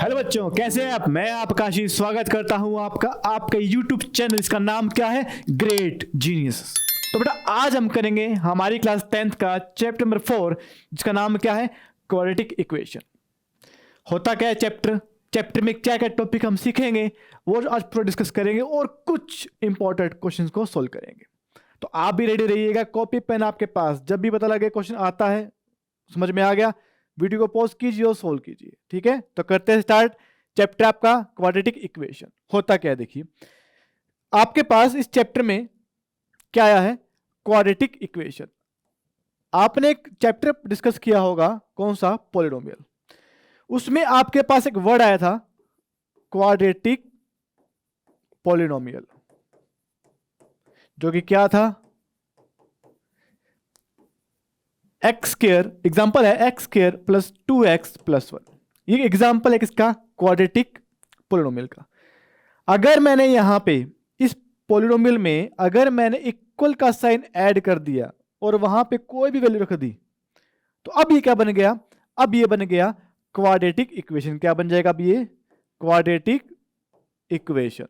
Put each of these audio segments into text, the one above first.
Hello बच्चों, कैसे हैं आप। मैं आपका आशीष स्वागत करता हूं आपका यूट्यूब चैनल। इसका नाम क्या है? Great genius. तो बेटा आज हम करेंगे हमारी क्लास 10th का चैप्टर नंबर 4, जिसका नाम क्या है? Quadratic equation. होता क्या है चैप्टर में क्या क्या टॉपिक हम सीखेंगे वो आज पूरा डिस्कस करेंगे और कुछ इंपॉर्टेंट क्वेश्चन को सोल्व करेंगे। तो आप भी रेडी रहिएगा, कॉपी पेन आपके पास। जब भी पता लगे क्वेश्चन आता है, समझ में आ गया, वीडियो को पॉज कीजिए और सोल्व कीजिए। ठीक है, तो करते हैं स्टार्ट। चैप्टर आपका क्वाड्रेटिक इक्वेशन। होता क्या है देखिए, आपके पास इस चैप्टर में क्या आया है? Quadratic equation. आपने एक चैप्टर डिस्कस किया होगा, कौन सा? पॉलिनोमियल। उसमें आपके पास एक वर्ड आया था क्वाड्रेटिक पॉलिनोमियल, जो कि क्या था? एक्स स्क्वायर, एग्जांपल है x square plus 2x plus 1। ये एग्जांपल है किसका? क्वाड्रेटिक पॉलिनोमियल का। अगर मैंने यहां पे इस पॉलिनोमियल में अगर मैंने इक्वल का साइन ऐड कर दिया और वहां पे कोई भी वैल्यू रख दी, तो अब ये क्या बन गया? अब ये बन गया क्वाड्रेटिक इक्वेशन। क्या बन जाएगा अब ये? Quadratic equation.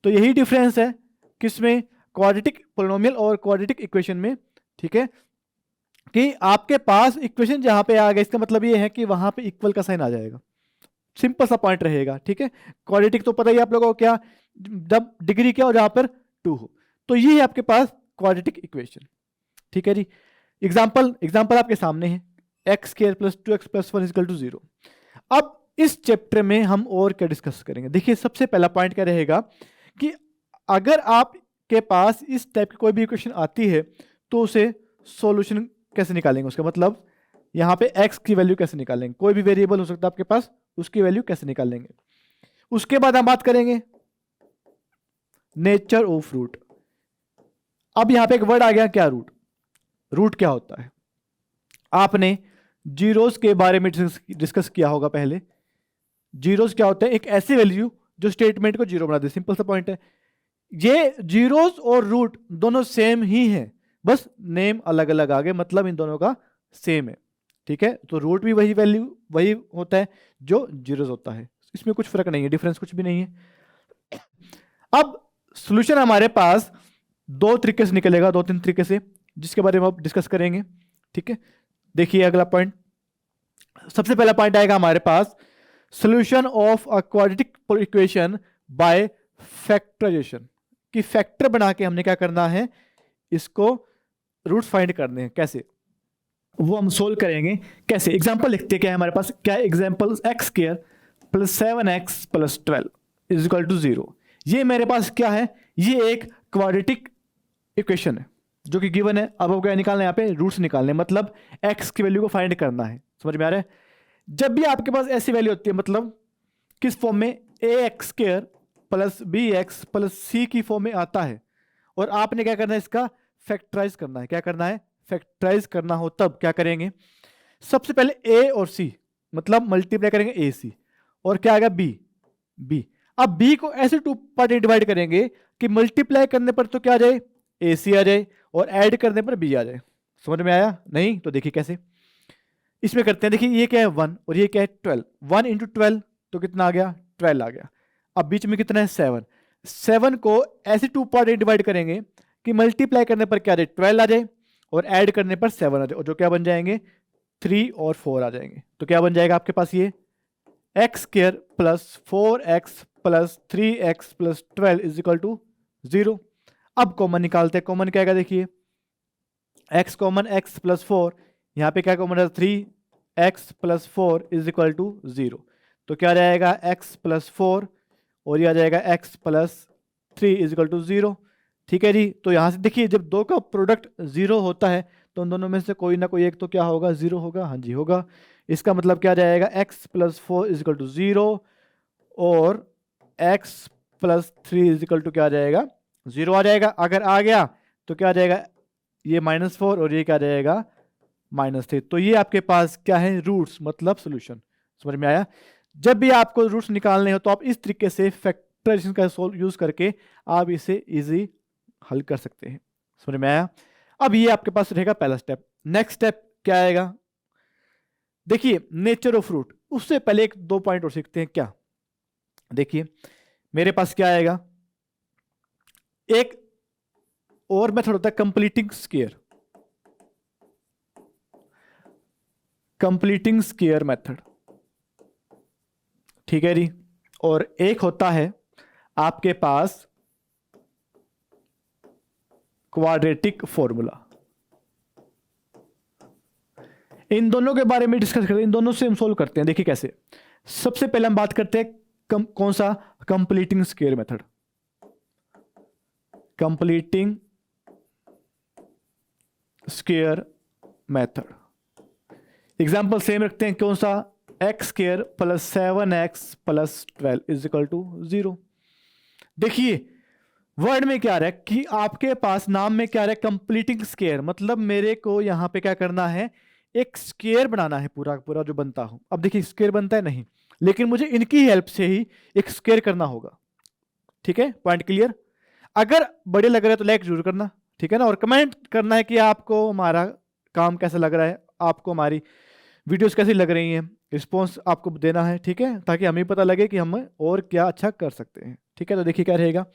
तो यही डिफरेंस है किसमें? क्वाड्रेटिक पॉलिनोमियल और क्वाड्रेटिक इक्वेशन में। ठीक है, कि आपके पास इक्वेशन जहां पे आ गया, इसका मतलब ये है कि वहां पे इक्वल का साइन आ जाएगा। सिंपल सा पॉइंट रहेगा। ठीक है, क्वाड्रेटिक तो पता ही आप लोगों को, क्या जब डिग्री क्या हो जहां पर 2 हो। तो ये है आपके पास क्वाड्रेटिक इक्वेशन। ठीक है जी, एग्जांपल आपके सामने है, x square plus 2x plus 1 equal to 0। अब इस चैप्टर में हम और क्या डिस्कस करेंगे? देखिए, सबसे पहला पॉइंट क्या रहेगा कि अगर आपके पास इस टाइप की कोई भी इक्वेशन आती है तो उसे सॉल्यूशन कैसे निकालेंगे? उसका मतलब यहां पे x की वैल्यू कैसे निकालेंगे? कोई भी वेरिएबल हो सकता है आपके पास, उसकी वैल्यू कैसे निकालेंगे? उसके बाद हम बात करेंगे नेचर ऑफ रूट। अब यहां पे एक वर्ड आ गया, क्या? रूट क्या होता है? आपने जीरोस के बारे में डिस्कस किया होगा पहले। जीरोस क्या होते हैं? एक ऐसी वैल्यू जो स्टेटमेंट को जीरो बना दे। सिंपल सा पॉइंट है। ये जीरोस और रूट दोनों सेम ही है, बस नेम अलग अलग आ गए, मतलब इन दोनों का सेम है। ठीक है, तो रूट भी वही वैल्यू वही होता है जो जीरोस होता है, इसमें कुछ फर्क नहीं है, डिफरेंस कुछ भी नहीं है। अब सॉल्यूशन हमारे पास दो तरीके से निकलेगा, 2-3 तरीके से, जिसके बारे में अब डिस्कस करेंगे। ठीक है, देखिए अगला पॉइंट। सबसे पहला पॉइंट आएगा हमारे पास solution of a quadratic equation by factorisation. कि फैक्टर बना के हमने क्या करना है? इसको रूट्स फाइंड करने हैं। कैसे वो हम सोल्व करेंगे? कैसे? एग्जांपल लिखते हैं, क्या है हमारे पास? क्या example? X square plus 7x plus 12 is equal to 0। ये मेरे पास क्या है? ये एक क्वाड्रेटिक इक्वेशन है जो कि गिवन है। अब क्या निकालना है? यहाँ पे रूट्स निकालने, मतलब x की वैल्यू को फाइंड करना है। समझ में आ रहा है? जब भी आपके पास ऐसी वैल्यू होती है, मतलब किस फॉर्म में? ax square plus bx plus c की फॉर्म में आता है, और आपने क्या करना है? इसका फैक्टराइज करना है। क्या करना है? फैक्टराइज करना हो तब क्या करेंगे? सबसे पहले a और c, मतलब मल्टीप्लाई करेंगे ए सी, और क्या आएगा? b। अब b को ऐसे 2 पार्ट में डिवाइड करेंगे कि मल्टीप्लाई करने पर तो क्या आ जाए? ए सी आ जाए, और ऐड करने पर b आ जाए। समझ में आया? नहीं तो देखिए कैसे इसमें करते हैं। देखिए ये क्या है? 1 और ये क्या है? 12। 1 इंटू 12 तो कितना आ गया? 12 आ गया। अब बीच में कितना है? 7। 7 को ऐसे 2 पार्ट में डिवाइड करेंगे कि मल्टीप्लाई करने पर क्या आ जाए? 12 आ जाए, और ऐड करने पर 7 आ जाए, और जो क्या बन जाएंगे? 3 और 4 आ जाएंगे। तो क्या बन जाएगा आपके पास? ये x square plus 4x plus 3x plus 12 is equal to 0। अब कॉमन निकालते हैं। कॉमन क्या आएगा? देखिए x कॉमन, x प्लस 4, यहाँ पे क्या कॉमन है? 3x plus 4 is equal to 0। तो क्या आ जाएगा? x प्लस 4, और ये आ जाएगा x plus 3 is equal to 0। ठीक है जी, तो यहाँ से देखिए जब दो का प्रोडक्ट 0 होता है तो उन दोनों में से कोई ना कोई एक तो क्या होगा? 0 होगा। हाँ जी होगा। इसका मतलब क्या आ जाएगा? x plus 4 is equal to 0, और x plus 3 is equal to क्या आ जाएगा? 0 आ जाएगा। अगर आ गया तो क्या आ जाएगा? ये -4, और ये क्या आ जाएगा? -3। तो ये आपके पास क्या है? रूट्स, मतलब सोल्यूशन। समझ में आया? जब भी आपको रूट्स निकालने हो तो आप इस तरीके से फैक्टराइजेशन का यूज करके आप इसे इजी हल कर सकते हैं। समझ में आया? अब ये आपके पास रहेगा पहला स्टेप। नेक्स्ट स्टेप क्या आएगा? देखिए नेचर ऑफ रूट। उससे पहले एक दो पॉइंट और सीखते हैं। क्या, देखिए मेरे पास क्या आएगा, एक और मेथड होता है completing square, completing square method, ठीक है जी। और एक होता है आपके पास क्वाड्रेटिक फॉर्मूला। इन दोनों के बारे में डिस्कस करते हैं, इन दोनों से हम सोल्व करते हैं। देखिए कैसे, सबसे पहले हम बात करते हैं कौन सा, completing square method, completing square method. Example same रखते हैं, कौन सा, x square plus 7x plus 12 is equal to 0। देखिए वर्ड में क्या आ रहा है कि आपके पास नाम में क्या आ रहा है, कंप्लीटिंग स्क्वायर, मतलब मेरे को यहां पे क्या करना है, एक स्क्वायर बनाना है पूरा पूरा जो बनता हो। अब देखिए स्क्वायर बनता है नहीं, लेकिन मुझे इनकी हेल्प से ही एक स्क्वायर करना होगा। ठीक है, पॉइंट क्लियर। अगर बड़े लग रहे हैं तो लाइक जरूर करना, ठीक है ना, और कमेंट करना है कि आपको हमारा काम कैसा लग रहा है, आपको हमारी वीडियोस कैसी लग रही हैं, रिस्पॉन्स आपको देना है, ठीक है, ताकि हमें पता लगे कि हम और क्या अच्छा कर सकते हैं। ठीक है, तो देखिए क्या रहेगा,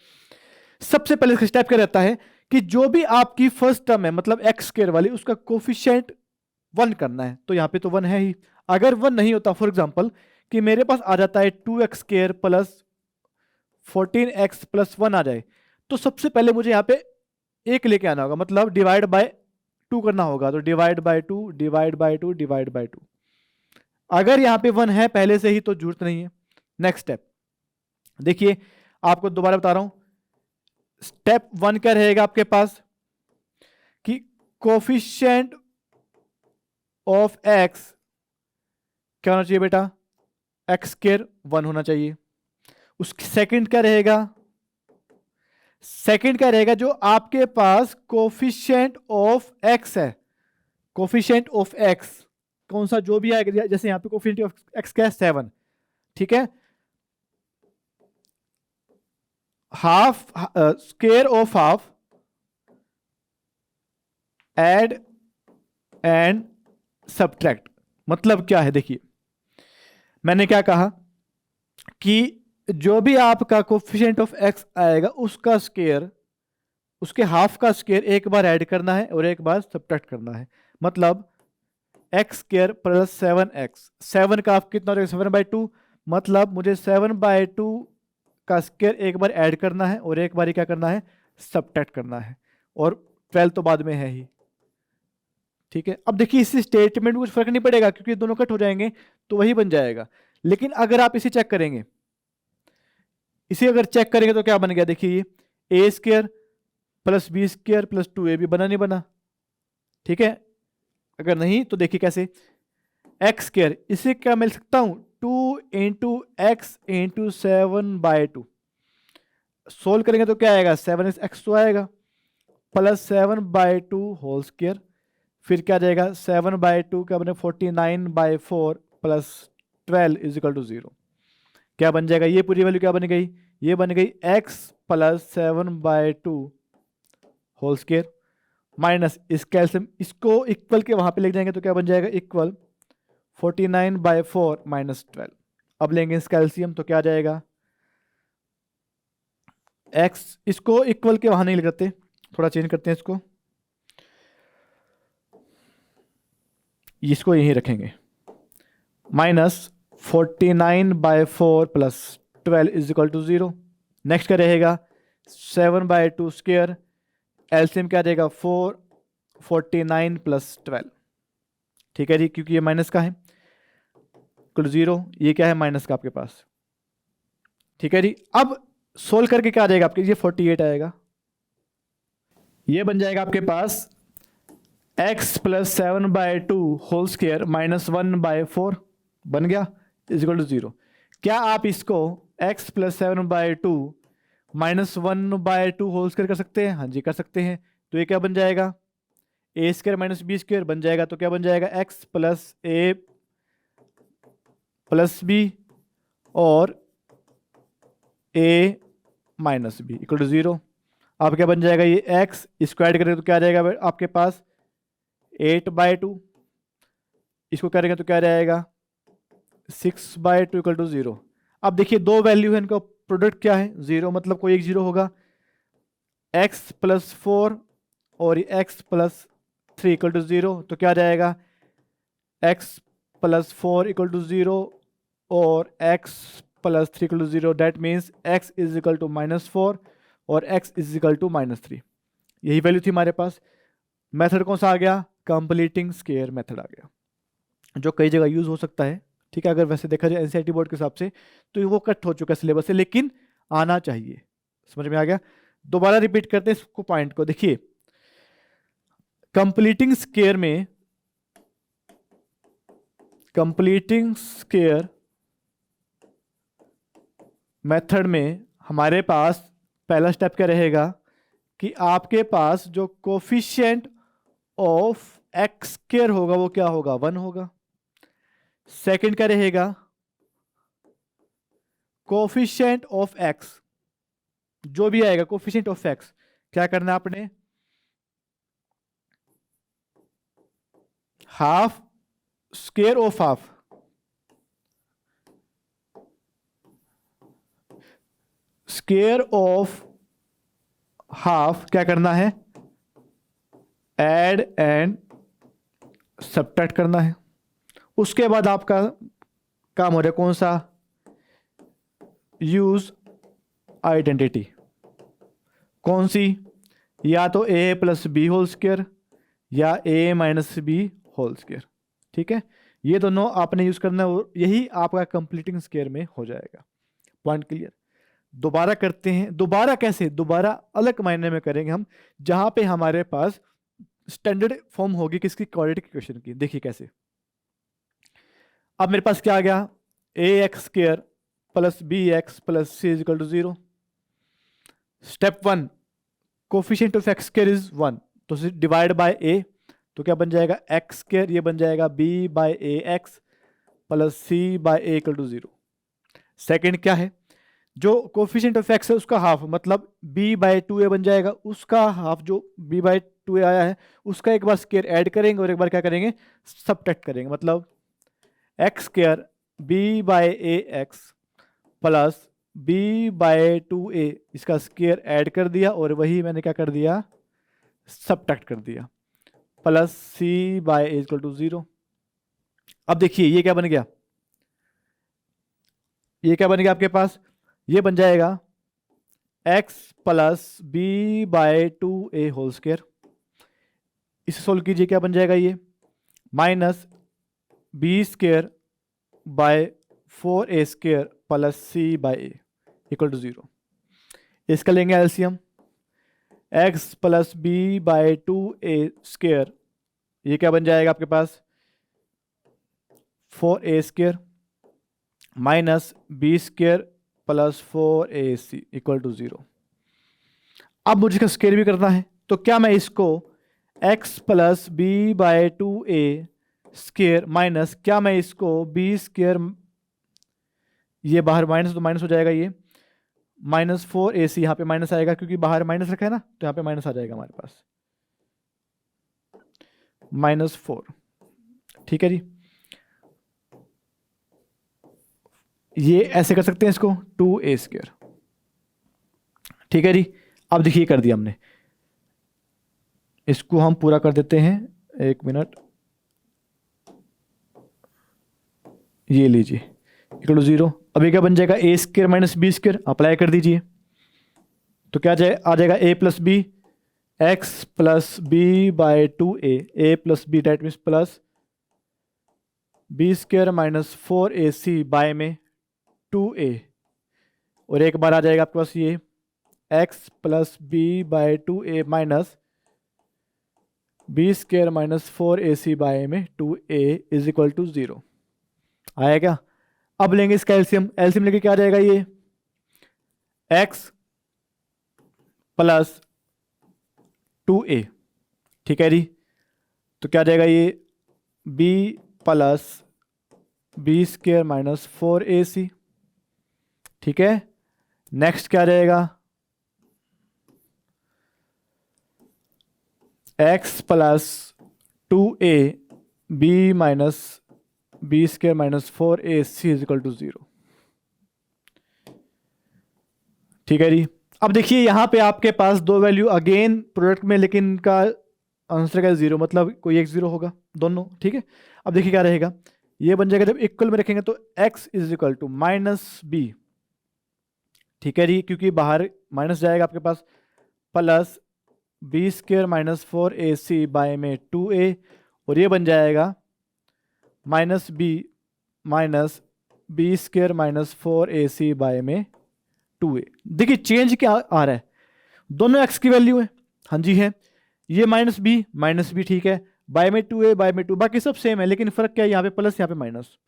सबसे पहले स्टेप क्या रहता है कि जो भी आपकी फर्स्ट टर्म है, मतलब एक्स स्क्वायर वाली, उसका कोफिशिएंट 1 करना है। तो यहाँ पे तो 1 है ही। अगर 1 नहीं होता, फॉर एग्जांपल कि मेरे पास आ जाता है 2x square plus 14x plus 1 आ जाए, तो सबसे पहले मुझे यहाँ पे एक लेके आना होगा, मतलब डिवाइड बाय 2 करना होगा। तो divide by 2 divide by 2 divide by 2। अगर यहाँ पे 1 है पहले से ही तो जरूरत नहीं है। नेक्स्ट स्टेप देखिए, आपको दोबारा बता रहा हूं, स्टेप 1 क्या रहेगा आपके पास कि कोफिशिएंट ऑफ एक्स क्या होना चाहिए बेटा, एक्स स्क्वायर 1 होना चाहिए। उसकी सेकंड क्या रहेगा, सेकंड क्या रहेगा, जो आपके पास कोफिशिएंट ऑफ एक्स है, कोफिशिएंट ऑफ एक्स कौन सा जो भी आएगा, जैसे यहां पे कोफिशिएंट ऑफ एक्स क्या है 7, ठीक है, half square of half add and subtract. मतलब क्या है, देखिए मैंने क्या कहा कि जो भी आपका कोफिशिएंट ऑफ एक्स आएगा उसका स्क्वायर, उसके हाफ का स्क्वायर एक बार ऐड करना है और एक बार सब्ट्रैक्ट करना है। मतलब एक्स स्क्वायर प्लस 7x, 7 का आप कितना हो जाएगा 7/2, मतलब मुझे 7/2 का स्क्वायर एक बार ऐड करना है और एक बार क्या करना है, सब्ट्रैक्ट करना है। और 12 तो बाद में है ही। ठीक है, अब देखिए इसी स्टेटमेंट में कुछ फर्क नहीं पड़ेगा क्योंकि दोनों कट हो जाएंगे तो वही बन जाएगा। लेकिन अगर आप इसे चेक करेंगे, इसे अगर चेक करेंगे तो क्या बन गया, देखिए ये a square plus b square plus 2ab बना नहीं बना, ठीक है। अगर नहीं तो देखिए कैसे, एक्स स्क्वायर इसे क्या मिल सकता हूं 2 इंटू एक्स इंटू 7/2, सोल्व करेंगे तो क्या आएगा 7x तो आएगा, प्लस 7/2 होल स्क्वायर, फिर क्या जाएगा 7/2 क्या बने 49/4 प्लस 12 इज इक्वल टू 0। क्या बन जाएगा, ये पूरी वैल्यू क्या बन गई, ये बन गई x plus 7/2 whole square minus इस कैल्शियम, इसको इक्वल के वहां पे ले जाएंगे तो क्या बन जाएगा, इक्वल 49/4 माइनस 12। अब लेंगे इस कैल्शियम तो क्या जाएगा, x, इसको इक्वल के वहां नहीं लगाते, थोड़ा चेंज करते हैं इसको, इसको यहीं रखेंगे, minus 49/4 plus 12 is equal to 0। Next क्या रहेगा 7/2 स्क्वायर, एलसीएम क्या रहेगा 49 प्लस 12, ठीक है जी, क्योंकि ये माइनस का है, इक्वल 0, ये क्या है माइनस का आपके पास, ठीक है जी। अब सोल्व करके क्या आ जाएगा आपके, ये 48 आएगा, ये बन जाएगा आपके पास x plus 7/2 whole square minus 1/4 बन गया इज इक्वल टू 0। क्या आप इसको x plus 7/2 minus 1/2 whole square कर सकते हैं, हाँ जी कर सकते हैं। तो ये क्या बन जाएगा, a square minus b square बन जाएगा, तो क्या बन जाएगा x plus a plus b और a minus b equal to 0। अब क्या बन जाएगा, ये x स्क्वायर करेंगे तो क्या आ जाएगा आपके पास 8/2, इसको करेंगे तो क्या रहेगा 6/2 = 0। अब देखिए दो वैल्यू है, इनका प्रोडक्ट क्या है, 0, मतलब कोई एक 0 होगा। x+4 और x+3 = 0, तो क्या आ जाएगा, x+4 = 0 और x+3 = 0। दैट मीन्स x = -4 और x = -3। यही वैल्यू थी हमारे पास। मेथड कौन सा आ गया, कंप्लीटिंग स्क्वायर मेथड आ गया, जो कई जगह यूज हो सकता है। ठीक है, अगर वैसे देखा जाए एनसीईआरटी बोर्ड के हिसाब से तो वो कट हो चुका है सिलेबस से, लेकिन आना चाहिए। समझ में आ गया। दोबारा रिपीट करते हैं इसको, पॉइंट को देखिए। कंप्लीटिंग स्क्वायर में, कंप्लीटिंग स्क्वायर मेथड में हमारे पास पहला स्टेप क्या रहेगा कि आपके पास जो कोफिशिएंट ऑफ एक्स स्क्वायर होगा वो क्या होगा, 1 होगा। सेकंड क्या रहेगा, कोफिशिएंट ऑफ एक्स, जो भी आएगा कोफिशिएंट ऑफ एक्स, क्या करना है आपने, half square of half, square of half क्या करना है, ऐड एंड सब्ट्रैक्ट करना है। उसके बाद आपका काम हो रहा है कौन सा, यूज आइडेंटिटी। कौन सी, या तो a+b² या a-b²। ठीक है, ये दोनों आपने यूज करना है, यही आपका कंप्लीटिंग स्क्वायर में हो जाएगा। Point clear. दोबारा करते हैं, दोबारा कैसे, दोबारा अलग मायने में करेंगे हम, जहां पे हमारे पास स्टैंडर्ड फॉर्म होगी किसकी, क्वाड्रेटिक इक्वेशन की। देखिए कैसे, अब मेरे पास क्या आ गया, ax² + bx + c = 0। Step 1, coefficient of x² is 1, तो डिवाइड बाय a, तो क्या बन जाएगा, x², ये बन जाएगा b/ax + c/a = 0। सेकेंड क्या है, जो कोफिशिएंट ऑफ x है उसका हाफ, मतलब b/2a बन जाएगा, उसका हाफ जो b/2a आया है उसका एक बार स्क्वायर ऐड करेंगे और एक बार क्या करेंगे, सबट्रैक्ट करेंगे। मतलब x² b/ax + b/2a, इसका स्क्वायर ऐड कर दिया और वही मैंने क्या कर दिया, सबट्रैक्ट कर दिया, + c/a = 0। अब देखिए ये क्या बन गया, ये क्या बन गया आपके पास, ये बन जाएगा x + b/2a²। इसे सोल्व कीजिए, क्या बन जाएगा ये, -b²/4a² + c/a = 0। इसका लेंगे एलसीएम, x + b/2a², ये क्या बन जाएगा आपके पास, 4a² - b² + 4ac = 0। अब मुझे इसका स्क्वायर भी करना है, तो क्या मैं इसको x + b/2a² माइनस, क्या मैं इसको b², ये बाहर माइनस तो माइनस हो जाएगा, ये -4ac, यहाँ पे माइनस आएगा क्योंकि बाहर माइनस रखा है ना, तो यहाँ पे माइनस आ जाएगा हमारे पास, -4। ठीक है जी, ये ऐसे कर सकते हैं इसको, 2a²। ठीक है जी, अब देखिए कर दिया हमने, इसको हम पूरा कर देते हैं, 1 मिनट, ये लीजिए = 0। अब ये क्या बन जाएगा, a² - b², अप्लाई कर दीजिए, तो क्या आ जाएगा a + b, x + b/2a, a + b, that means plus b² - 4ac by में 2a, और एक बार आ जाएगा आपके पास ये x + b/2a minus b² - 4ac by में 2a = 0 आया क्या। अब लेंगे इसका एलसीएम, एलसीएम लेके क्या आ जाएगा, ये x + 2a। ठीक है जी, तो क्या आ जाएगा, ये b + b² - 4ac। ठीक है, नेक्स्ट क्या रहेगा, x + 2a b - b square minus 4ac is equal to 0। ठीक है जी। अब देखिए यहाँ पे आपके पास दो वैल्यू अगेन प्रोडक्ट में, लेकिन इनका आंसर का 0, मतलब कोई एक 0 होगा दोनों। ठीक है, अब देखिए क्या रहेगा, ये बन जाएगा जब इक्वल में रखेंगे तो x is equal to minus b. ठीक है जी, क्योंकि बाहर माइनस जाएगा आपके पास, plus b square minus 4ac by में 2a, और ये बन जाएगा minus b square minus 4ac by में 2a। देखिए चेंज क्या आ रहा है, दोनों x की वैल्यू है, हाँ जी है, ये माइनस बी ठीक है, बाय में 2a बाय में 2, बाकी सब सेम है, लेकिन फर्क क्या है, यहाँ पे प्लस यहाँ पे माइनस।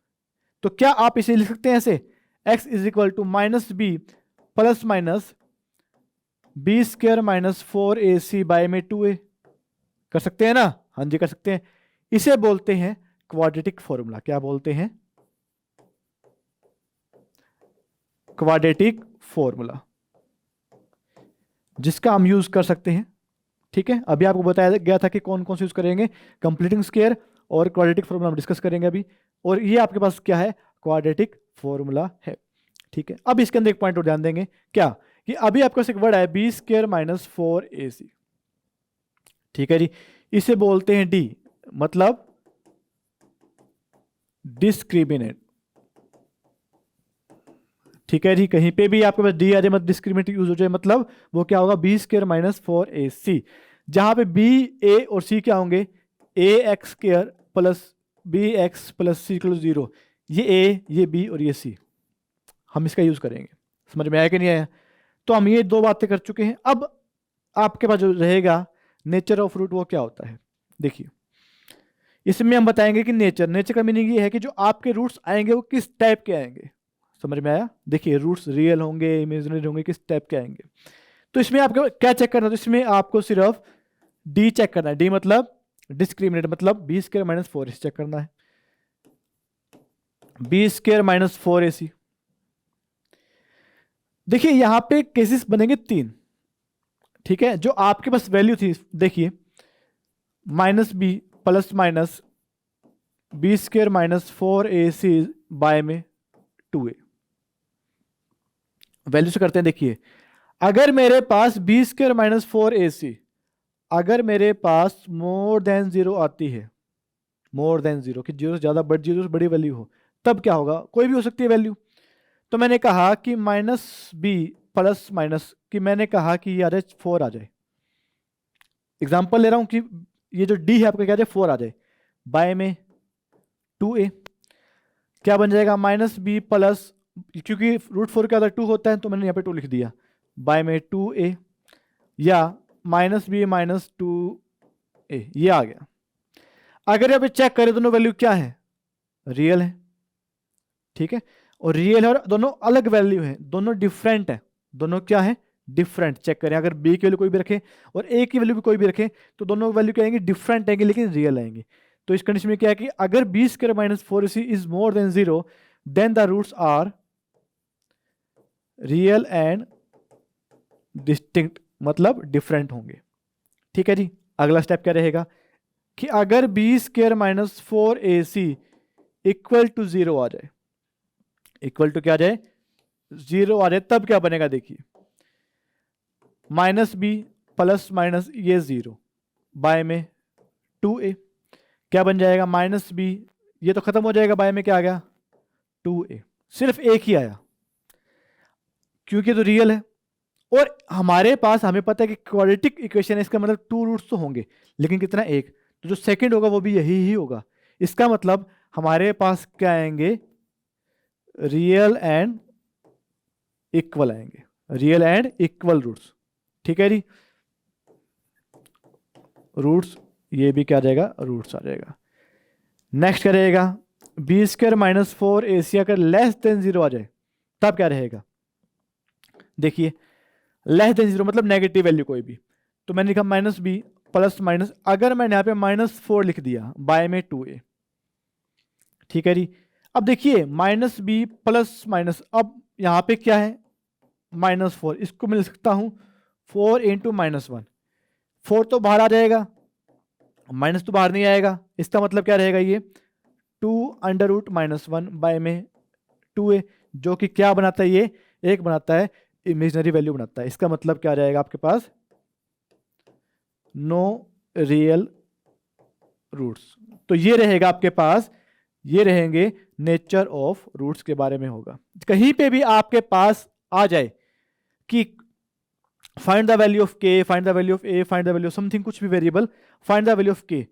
तो क्या आप इसे लिख सकते हैं ऐसे, x is equal to minus b plus minus b square minus 4ac by में 2a। कर सकते हैं ना, हाँ जी कर सकते हैं। इसे बोलते हैं क्वाड्रेटिक फॉर्मूला। क्या बोलते हैं, क्वाड्रेटिक फॉर्मूला, जिसका हम यूज कर सकते हैं। ठीक है, अभी आपको बताया गया था कि कौन कौन से यूज करेंगे, कंप्लीटिंग स्क्वायर और क्वाड्रेटिक फॉर्मूला हम डिस्कस करेंगे अभी, और ये आपके पास क्या है, क्वाड्रेटिक फॉर्मूला है। ठीक है, अब इसके अंदर एक पॉइंट और ध्यान देंगे, क्या कि अभी आपके पास एक वर्ड है बी स्क्र माइनस 4ac। ठीक है जी, इसे बोलते हैं डी, मतलब डिस्क्रिमिनेट। ठीक है जी, कहीं पे भी आपके पास डी आ जाए, मतलब डिस्क्रिमिनेट यूज हो जाए, मतलब वो क्या होगा, बी स्क्र माइनस 4ac, जहां पे बी ए और सी क्या होंगे, A x squared plus B x plus C equal 0। ये ए, ये बी और ये सी, हम इसका यूज करेंगे। समझ में आया कि नहीं आया? तो हम ये दो बातें कर चुके हैं। अब आपके पास जो रहेगा नेचर ऑफ रूट, वो क्या होता है, देखिए इसमें हम बताएंगे कि नेचर का मीनिंग ये है कि जो आपके रूट्स आएंगे वो किस टाइप के आएंगे। समझ में आया? देखिए रूट्स रियल होंगे, इमेजिनरी होंगे, किस टाइप के आएंगे। तो इसमें आपको क्या चेक करना है, तो इसमें आपको सिर्फ डी चेक करना है। डी मतलब डिस्क्रिमिनेट, मतलब B square minus 4ac check करना है, बी स्क्र माइनस 4ac। देखिए यहां पे केसेस बनेंगे 3। ठीक है, जो आपके पास वैल्यू थी, देखिए minus b plus minus b square minus 4ac by में 2a, वैल्यू से करते हैं। देखिए अगर मेरे पास बी स्क्र माइनस 4ac, अगर मेरे पास मोर देन 0 आती है, मोर देन 0 कि 0 से ज्यादा, बट 0 से बड़ी वैल्यू हो, तब क्या होगा, कोई भी हो सकती है वैल्यू। तो मैंने कहा कि माइनस बी प्लस माइनस, कि मैंने कहा कि ये आ जाए 4 आ जाए, एग्जाम्पल ले रहा हूं कि ये जो डी है आपका क्या आ जाए 4 आ जाए, बाय में 2a, क्या बन जाएगा, माइनस बी प्लस, क्योंकि रूट 4 क्या होता है 2 होता है, तो मैंने यहाँ पे 2 लिख दिया, बाय में 2a, या माइनस बी माइनस 2a, ये आ गया। अगर यहाँ पे चेक करें दोनों वैल्यू क्या है, रियल है। ठीक है, और रियल है और दोनों अलग वैल्यू है, दोनों डिफरेंट है, दोनों क्या है, डिफरेंट। चेक करें, अगर बी की वैल्यू कोई भी रखे और ए की वैल्यू भी कोई भी रखे, तो दोनों वैल्यू क्या आएंगे, डिफरेंट आएंगे, लेकिन रियल आएंगे। तो इस कंडीशन में क्या है कि अगर b square minus 4ac is more than 0, then the roots are real and distinct, मतलब डिफरेंट होंगे। ठीक है जी, अगला स्टेप क्या रहेगा कि अगर b square minus 4ac equal to 0 आ जाए, इक्वल टू क्या आ जाए, 0 आ जाए, तब क्या बनेगा, देखिए माइनस बी प्लस माइनस ये 0 बाय में 2a, क्या बन जाएगा, माइनस बी, ये तो खत्म हो जाएगा, बाय में क्या आ गया 2a, सिर्फ एक ही आया क्योंकि तो रियल है। और हमारे पास, हमें पता है कि क्वाड्रेटिक इक्वेशन है, इसका मतलब 2 रूट्स तो होंगे, लेकिन कितना, एक, तो जो सेकंड होगा वो भी यही ही होगा। इसका मतलब हमारे पास क्या आएंगे, रियल एंड इक्वल आएंगे, रियल एंड इक्वल रूट्स। ठीक है जी, रूट्स, ये भी क्या आ जाएगा, रूट्स आ जाएगा। नेक्स्ट क्या रहेगा, बी स्क्र माइनस 4ac अगर लेस देन 0 आ जाए, तब क्या रहेगा, देखिए लेस देन 0 मतलब नेगेटिव वैल्यू कोई भी, तो मैंने लिखा माइनस बी प्लस माइनस, अगर मैंने यहाँ पे माइनस 4 लिख दिया, बाय में 2a। ठीक है जी, अब देखिए माइनस बी प्लस माइनस, अब यहाँ पे क्या है, -4, इसको मैं लिख सकता हूं 4 इंटू -1, 4 तो बाहर आ जाएगा, माइनस तो बाहर नहीं आएगा, इसका मतलब क्या रहेगा, ये 2√-1 बाय में 2a, जो कि क्या बनाता है, ये एक बनाता है, इमेजिनरी वैल्यू बनाता है। इसका मतलब क्या रहेगा आपके पास, नो रियल रूट्स। तो ये रहेगा आपके पास, ये रहेंगे नेचर ऑफ रूट्स के बारे में होगा। कहीं पे भी आपके पास आ जाए कि find the value of k, find the value of a, find the value of something, कुछ भी variable, find the value of k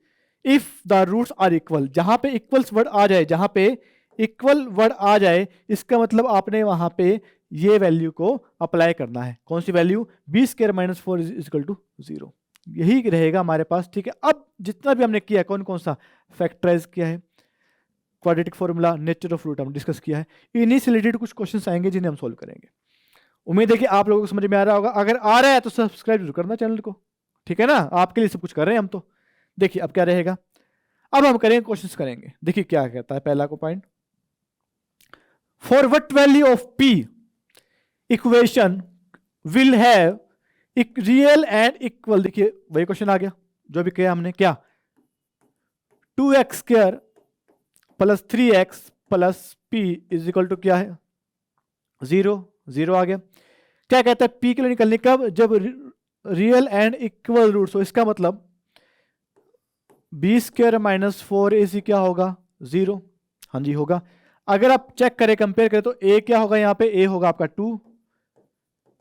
if the roots are equal, जहां पे इक्वल्स वर्ड आ जाए, जहां पे इक्वल वर्ड आ जाए, इसका मतलब आपने वहां पे ये वैल्यू को अप्लाई करना है। कौन सी वैल्यू, b² - 4 = 0। यही रहेगा हमारे पास, ठीक है। अब जितना भी हमने किया है, कौन कौन सा फैक्टराइज किया है, quadratic formula, nature of root हम डिस्कस किया है, इन्हीं से रिलेटेड कुछ क्वेश्चंस आएंगे जिन्हें हम सोल्व करेंगे। उम्मीद है कि आप लोगों को समझ में आ रहा होगा। अगर आ रहा है तो सब्सक्राइब जरूर करना चैनल को, ठीक है ना, आपके लिए सब कुछ कर रहे हैं हम तो। देखिए अब क्या रहेगा, अब हम करेंगे, कोशिश करेंगे। देखिए क्या कहता है पहला को point, for what value of p equation will have real and equal, देखिए वही क्वेश्चन आ गया जो भी किया हमने, क्या 2x² + 3x + p = क्या है, 0, 0 आ गया। क्या कहता है, p के लिए निकलने कब, जब रियल एंड इक्वल रूट्स हो। इसका मतलब b² - 4ac क्या होगा, 0। हाँ जी होगा। अगर आप चेक करें, कंपेयर करें, तो a क्या होगा, यहाँ पे a होगा आपका 2,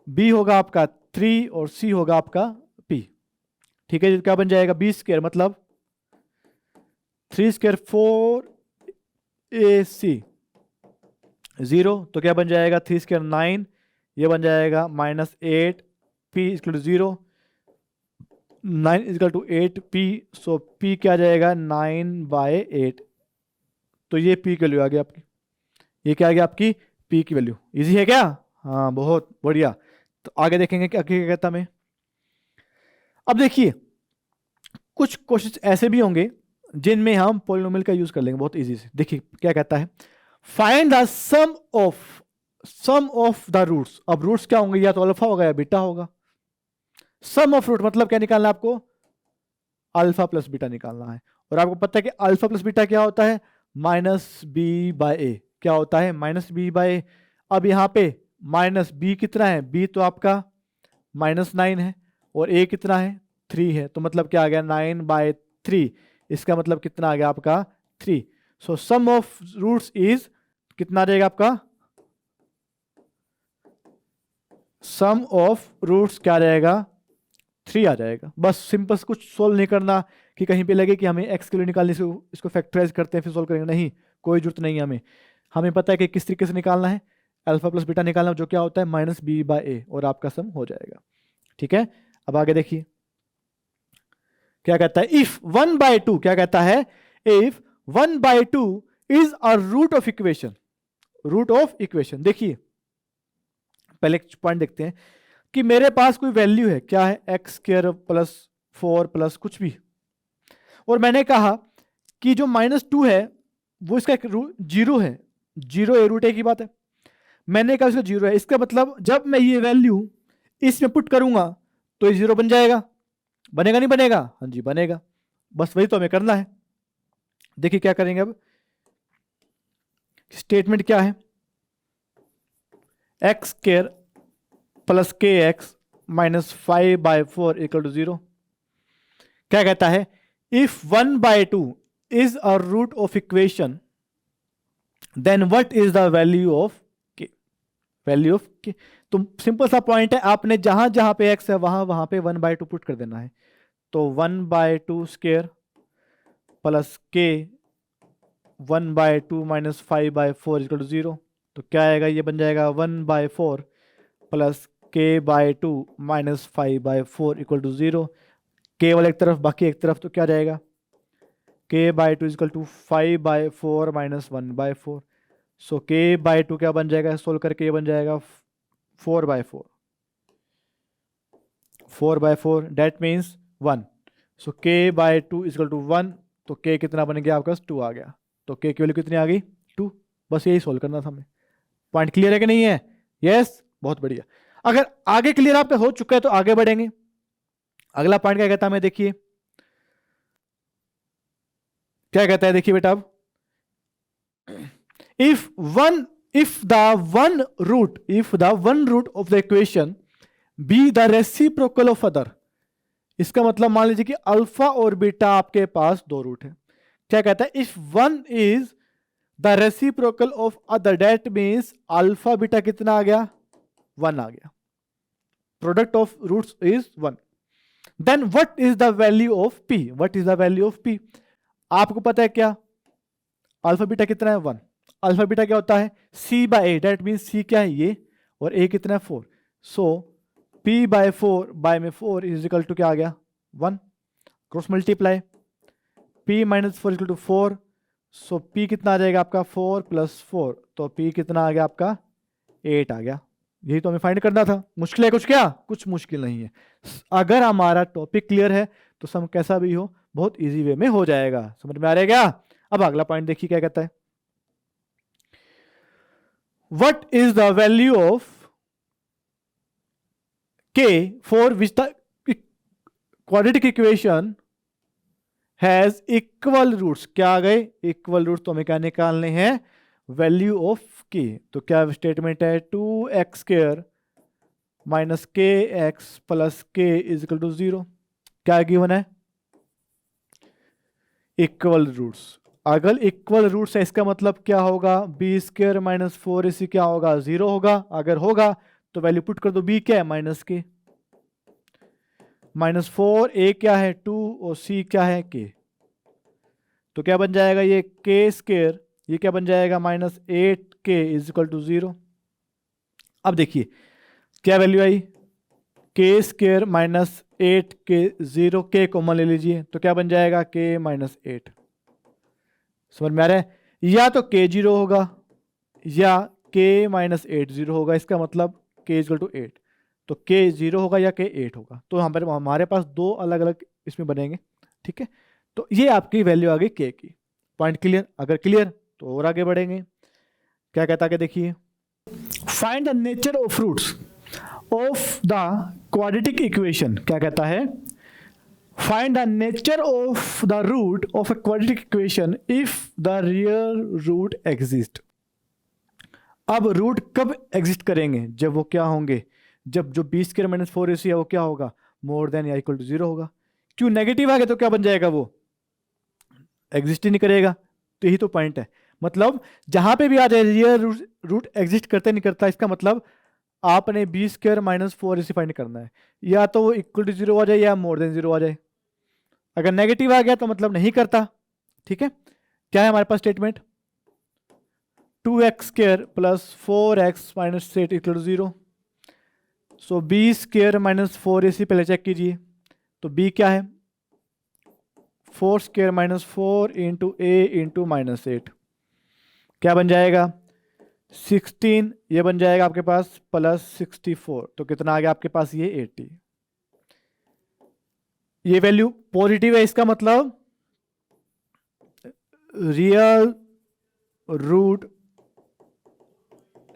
b होगा आपका 3 और c होगा आपका p, ठीक है। क्या बन जाएगा, b² मतलब 3² 4ac 0, तो क्या बन जाएगा, 3² 9, ये बन जाएगा -8 p = 0, 9 = 8p, सो p क्या आ जाएगा, 9/8। तो ये p की वैल्यू आ गई आपकी, ये क्या आ गया आपकी p की वैल्यू। इजी है क्या, हाँ बहुत बढ़िया। तो आगे देखेंगे कि आगे क्या कहता मैं। अब देखिए कुछ क्वेश्चन ऐसे भी होंगे जिनमें हम पॉलिनोमियल का यूज कर लेंगे बहुत इजी से। देखिए क्या कहता है, find the sum of the roots. अब रूट्स क्या होंगे, या तो अल्फा होगा या बीटा होगा। सम ऑफ रूट मतलब क्या निकालना है आपको, अल्फा प्लस बीटा निकालना है। और आपको पता है कि अल्फा प्लस बीटा क्या होता है, -b/a। क्या होता है, -b/a। अब यहाँ पे -b कितना है, b तो आपका -9 है और a कितना है, 3 है, तो मतलब क्या आ गया, 9/3। इसका मतलब कितना आ गया आपका, 3। सो सम ऑफ रूट्स इज कितना आ जाएगा आपका, सम ऑफ रूट्स क्या रहेगा, 3 आ जाएगा। बस सिंपल, कुछ सोल्व नहीं करना कि कहीं पे लगे कि हमें x के लिए निकालने से इसको फैक्टराइज करते हैं फिर सोल्व करेंगे, नहीं, कोई जरूरत नहीं है। हमें पता है कि किस तरीके से निकालना है, अल्फा प्लस बीटा निकालना, जो क्या होता है -b/a, और आपका सम हो जाएगा, ठीक है। अब आगे देखिए क्या कहता है, इफ 1/2, क्या कहता है, if 1/2 is a root of equation, root of equation. देखिए पहले एक पॉइंट देखते हैं कि मेरे पास कोई वैल्यू है, क्या है, x² + 4 + कुछ भी, और मैंने कहा कि जो -2 है वो इसका एक 0 है, 0 a √a की बात है। मैंने कहा इसका 0 है, इसका मतलब जब मैं ये वैल्यू इसमें पुट करूंगा तो ये 0 बन जाएगा, बनेगा नहीं बनेगा, हाँ जी बनेगा। बस वही तो हमें करना है। देखिए क्या करेंगे, अब स्टेटमेंट क्या है, x² + kx - 5/4 = 0। क्या कहता है, if 1/2 is a root of equation then what is the value of k, value of k। तो सिंपल सा पॉइंट है, आपने जहां जहां पे x है वहां वहां पे 1/2 पुट कर देना है। तो 1/2² + k 1/2 - 5/4 = 0। तो क्या आएगा, ये बन जाएगा 1/4 + k/2 - 5/4 = 0। केवल एक तरफ बाकी एक तरफ, तो क्या जाएगा, k/2 = 5/4 - 1/4। सो k/2 क्या बन जाएगा, सोल्व करके ये बन जाएगा 4/4, 4/4 डेट मीन्स 1। सो k/2 = 1, तो k कितना बन गया आपका, 2 आ गया। तो k की वैल्यू कितनी आ गई, 2। बस यही सोल्व करना था हमें। पॉइंट क्लियर है कि नहीं है, यस, बहुत बढ़िया। अगर आगे क्लियर आपका हो चुका है तो आगे बढ़ेंगे। अगला पॉइंट क्या कहता है, हमें देखिए क्या कहता है, देखिए बेटा, अब if the one root of the equation be the reciprocal of other, इसका मतलब मान लीजिए कि अल्फा और बीटा आपके पास दो रूट है। क्या कहता है? If one is the reciprocal of other, that means alpha beta कितना आ गया? 1 आ गया। Product of roots is 1। Then what is the value of p? What is the value of p? आपको पता है क्या? अल्फा बीटा कितना है? 1। अल्फा बीटा क्या होता है? c by a, that means c क्या है? ये, और a कितना है? 4। सो p बाय 4 बाय में 4 इज इक्वल टू क्या आ गया? 1। Cross multiply, p minus 4 equal to 4। So p कितना आ जाएगा आपका? 4 प्लस 4, तो p कितना आ गया आपका? 8 आ गया। यही तो हमें फाइंड करना था। मुश्किल है कुछ? क्या कुछ मुश्किल नहीं है। अगर हमारा टॉपिक क्लियर है तो सम कैसा भी हो बहुत इजी वे में हो जाएगा। समझ में आ रहा है क्या? अब अगला पॉइंट देखिए क्या कहता है। What is the value of k for which the quadratic equation has equal roots? क्या आ गए? Equal roots. तो हमें क्या निकालने हैं? Value of k। तो क्या स्टेटमेंट है? 2x² minus k x plus k is equal to 0। क्या गिवन है? Equal roots. अगर इक्वल रूट्स है इसका मतलब क्या होगा? b² माइनस 4ac क्या होगा? 0 होगा। अगर होगा तो वैल्यू पुट कर दो। b क्या है? माइनस के, माइनस 4, a क्या है? 2, और c क्या है? k। तो क्या बन जाएगा? ये k², ये क्या बन जाएगा? Minus 8k is equal to 0। अब देखिए क्या वैल्यू आई? k² minus 8k, 0 k common ले लीजिए, तो क्या बन जाएगा? k माइनस 8। समझ में आ रहा है? या तो k 0 होगा या k माइनस 8 0 होगा। इसका मतलब k इक्वल टू 8, तो k 0 होगा या k 8 होगा। तो हमारे पास दो अलग अलग इसमें बनेंगे। ठीक है, तो ये आपकी वैल्यू आ गई k की। Point clear? अगर क्लियर तो और आगे बढ़ेंगे। क्या कहता है? देखिए, find the nature of roots of the quadratic equation. क्या कहता है? Find the nature of the root of a quadratic equation if the real root exist. अब रूट कब एग्जिस्ट करेंगे? जब वो क्या होंगे? जब जो b² माइनस 4ac है वो क्या होगा? मोर देन या इक्वल टू 0 होगा। क्यों? नेगेटिव आ गया तो क्या बन जाएगा? वो एग्जिस्ट ही नहीं करेगा। तो यही तो पॉइंट है। मतलब जहां पे भी आ जाए रियल रूट एग्जिस्ट करते नहीं करता, इसका मतलब आपने b² माइनस 4ac फाइंड करना है। या तो वो इक्वल टू 0 आ जाए या मोर देन 0 आ जाए। अगर नेगेटिव आ गया तो मतलब नहीं करता। ठीक है, क्या है हमारे पास statement? 2x² plus 4x minus 8 equal to 0। So b² minus 4ac पहले चेक कीजिए, तो b क्या है? 4² minus 4 into a into minus 8, क्या बन जाएगा? 16। ये बन जाएगा आपके पास प्लस 64, तो कितना आ गया आपके पास? ये 80। ये वैल्यू पॉजिटिव है, इसका मतलब रियल रूट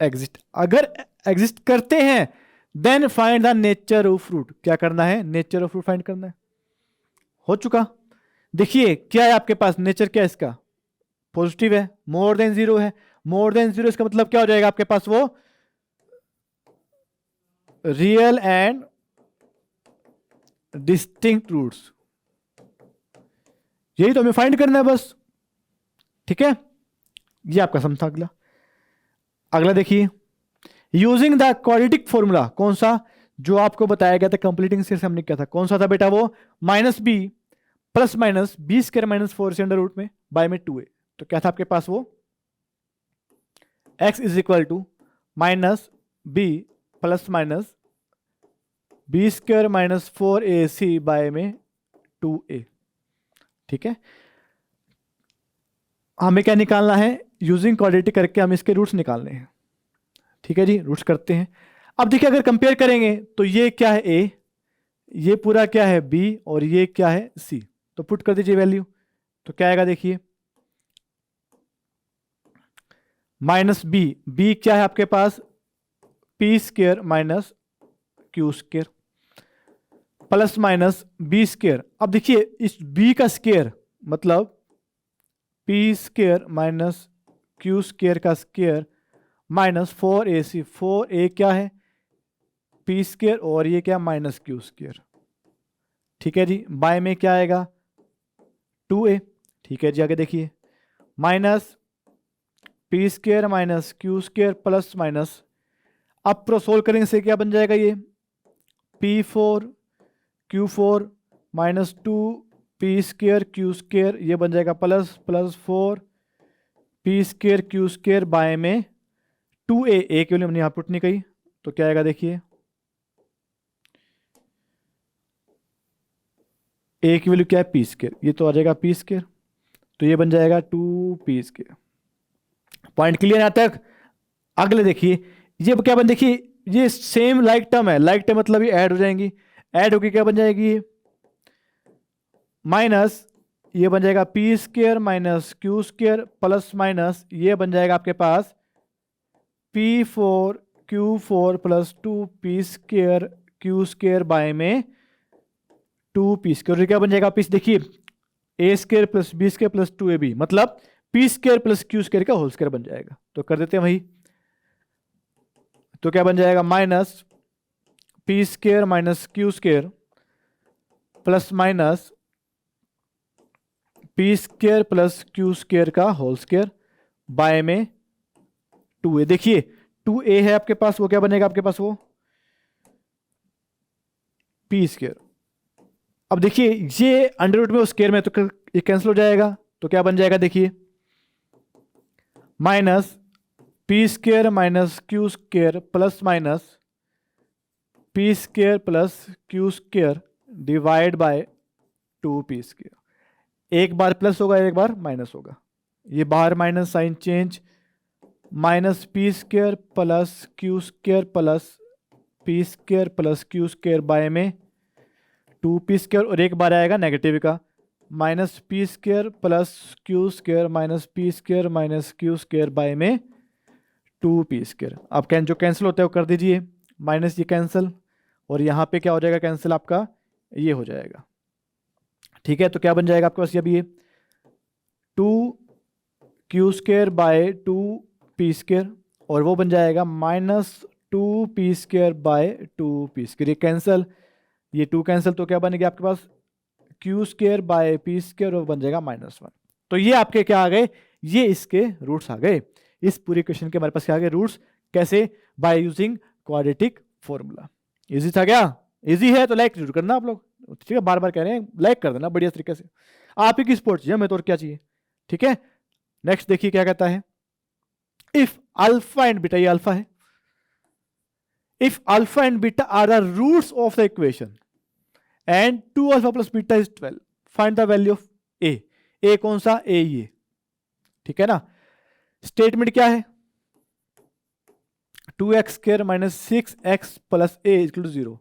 एग्जिस्ट। अगर एग्जिस्ट करते हैं then find the nature of root. क्या करना है? नेचर ऑफ रूट फाइंड करना है। हो चुका। देखिए क्या है आपके पास? नेचर क्या है इसका? पॉजिटिव है, मोर देन 0 है। मोर देन 0 इसका मतलब क्या हो जाएगा आपके पास? वो रियल एंड डिस्टिंक्ट रूट्स। यही तो हमें फाइंड करना है बस। ठीक है, ये आपका सम था। अगला देखिए, यूजिंग द क्वाड्रेटिक फॉर्मूला। कौन सा? जो आपको बताया गया था कंप्लीटिंग से हमने क्या था? कौन सा था बेटा? वो minus b plus minus b² minus 4 से अंडर रूट में बाय में 2a। तो क्या था आपके पास? वो x is equal to minus b plus minus b² minus 4ac by में 2a। ठीक है, हमें क्या निकालना है? यूजिंग क्वाड्रेटिक करके हम इसके रूट्स निकालने हैं। ठीक है जी, रूट्स करते हैं। अब देखिए अगर कंपेयर करेंगे तो ये क्या है? a, ये पूरा क्या है? b, और ये क्या है? c। तो पुट कर दीजिए वैल्यू, तो क्या आएगा? देखिए माइनस b क्या है आपके पास? p² minus q² plus minus b²। अब देखिए इस b का स्क्वायर मतलब p² माइनस क्यू स्केयर का स्केयर माइनस 4ac, 4a क्या है पी स्केयर और ये क्या माइनस क्यू स्केयर। ठीक है जी, बाय में क्या आएगा 2a। ठीक है जी, आगे देखिए minus p square minus q square plus minus, अब प्रो सोल्व करेंगे से क्या बन जाएगा ये P4 Q4 minus 2 P square Q square, ये बन जाएगा plus plus 4 P square Q square by में 2a, ए की वैल्यू हमने यहाँ पुट नहीं कही तो क्या आएगा देखिए a की वैल्यू क्या है पी स्केयर, ये तो आ जाएगा पी स्केयर, तो ये बन जाएगा 2p स्केयर। पॉइंट क्लियर यहाँ तक। अगले देखिए ये क्या बन, देखिए ये सेम लाइक टर्म है, लाइक टर्म मतलब ये ऐड हो जाएंगी, ऐड होके क्या बन जाएगी माइनस ये बन जाएगा P square minus q square plus minus ये बन जाएगा आपके पास P4 Q4 plus 2p square Q square by में 2p स्केयर, क्या बन जाएगा पी, देखिए a square plus b square plus 2ab मतलब p square plus q square का होल स्केयर बन जाएगा, तो कर देते हैं वही, तो क्या बन जाएगा minus p square minus q square plus minus p square plus q square का होल स्केयर बाय में 2a। देखिए 2a है आपके पास, वो क्या बनेगा आपके पास वो पी स्केयर। अब देखिए ये अंडर रूट में उस स्केयर में तो ये कैंसिल हो जाएगा, तो क्या बन जाएगा देखिए minus p square minus q square plus minus p square plus q square divide by 2p square. एक बार प्लस होगा एक बार माइनस होगा, ये बाहर minus sign change, minus p square plus q square plus p square plus q square by में 2p square, और एक बार आएगा नेगेटिव का minus p square plus q square minus p square minus q square by में 2p square. अब जो cancel होता है वो कर दीजिए, माइनस ये कैंसिल और यहाँ पे क्या हो जाएगा कैंसिल आपका ये हो जाएगा। ठीक है, तो क्या बन जाएगा आपके पास अभी ये 2q square by 2p square और वो बन जाएगा minus 2p square by 2p square, ये कैंसिल ये 2 कैंसिल, तो क्या बनेगा आपके पास q square by p square और बन जाएगा -1। तो ये आपके क्या आ गए, ये इसके रूट्स आ गए, इस पूरी क्वेश्चन के हमारे पास क्या आ गए रूट्स, कैसे by using quadratic formula. Easy था क्या, इजी है तो लाइक जरूर करना आप लोग, ठीक है, बार बार कह रहे हैं लाइक कर देना बढ़िया तरीके से, आप ही की सपोर्ट चाहिए हमें तो और क्या चाहिए। ठीक है, नेक्स्ट देखिए क्या कहता है, इफ अल्फा एंड बीटा, ये अल्फा है, if alpha and beta are the roots of the equation and 2 alpha plus beta is 12, find the value of a कौन सा ए ये, ठीक है ना। स्टेटमेंट क्या है 2x square minus 6x plus a equal to 0,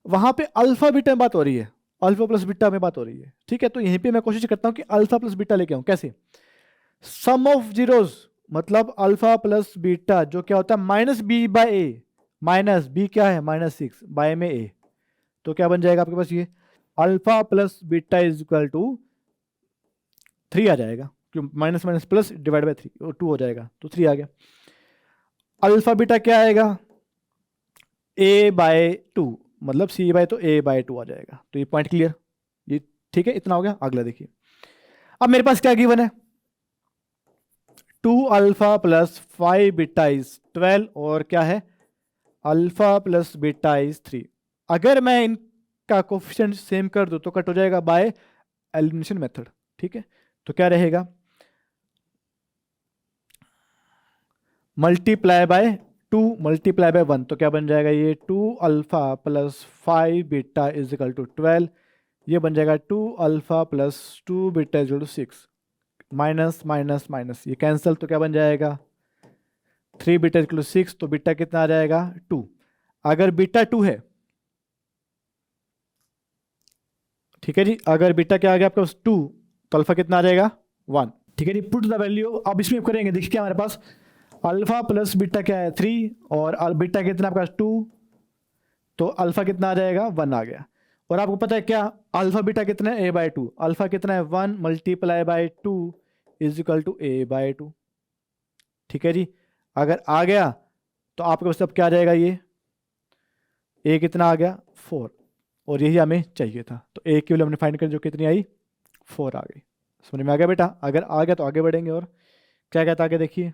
वहां पे अल्फा बीटा में बात हो रही है, अल्फा प्लस बीटा में बात हो रही है। ठीक है, तो यहीं पे मैं कोशिश करता हूं कि अल्फा प्लस बीटा लेके आऊं, कैसे सम ऑफ जीरोस मतलब अल्फा प्लस बीटा जो क्या होता है माइनस बी बाय ए, माइनस बी क्या है -6 बाय में ए, तो क्या बन जाएगा आपके पास ये alpha plus beta is equal to 3 आ जाएगा, क्यों minus minus plus divide by 3 2 हो जाएगा, तो 3 आ गया। अल्फा बीटा क्या आएगा a बाय 2 मतलब c बाय तो a बाय 2 आ जाएगा, तो ये पॉइंट क्लियर, ये ठीक है, इतना हो गया। अगला देखिए, अब मेरे पास क्या गिवन है 2 अल्फा प्लस 5 बीटा इज 12 और क्या है अल्फा प्लस बीटा इज 3। अगर मैं इनका कोफिशिएंट सेम कर दूं तो कट हो जाएगा बाय एलिमिनेशन मेथड। ठीक है, तो क्या रहेगा मल्टीप्लाई बाय 2 मल्टीप्लाई बाय 1, तो क्या बन जाएगा ये 2 alpha plus 5 beta is equal to 12, ये बन जाएगा 2 alpha plus 2 beta is equal to 6, minus minus minus ये कैंसिल, तो क्या बन जाएगा 3 बीटा इज इक्वल टू 6, तो बीटा कितना आ जाएगा 2। अगर बीटा 2 है, ठीक है जी, अगर बीटा क्या आ गया आपके पास 2 तो अल्फा कितना आ जाएगा 1। ठीक है जी, पुट द वैल्यू, अब इसमें करेंगे, देखिए क्या हमारे पास अल्फा प्लस बीटा क्या है 3 और बीटा कितना आपका 2, तो अल्फा कितना आ जाएगा 1 आ गया। और आपको पता है क्या अल्फा बीटा कितना है a बाय 2, अल्फा कितना है 1 multiply by 2 is equal to a by 2। ठीक है जी। अगर आ गया तो आपके पास अब क्या आ जाएगा, ये ए कितना आ गया 4, और यही हमें चाहिए था। तो ए की वैल्यू हमने फाइंड कर जो कितनी आई 4 आ गई। समझ में आ गया बेटा? अगर आ गया तो आगे बढ़ेंगे। और क्या कहता है आगे देखिए,